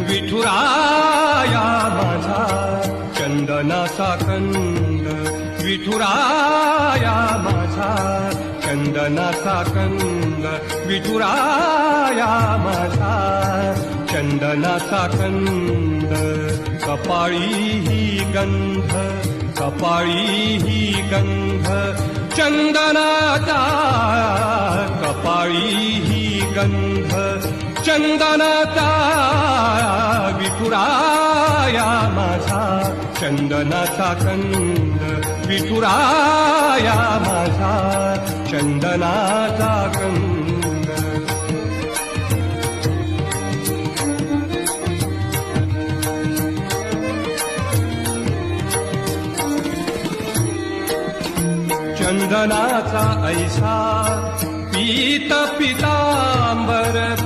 विठुराया माझा चंदनाचा कंद, विठुराया माझा चंदनाचा कंद, विठुराया माझा चंदनाचा कंद. कपाळी ही गंध, कपाळी ही गंध चंदनाचा, कपाळी ही गंध चंदनाचा. विठुराया माझा चंदनाचा कंद, विठुराया माझा चंदनाचा कंद. चंदनाचा ऐसा पीत पितांबर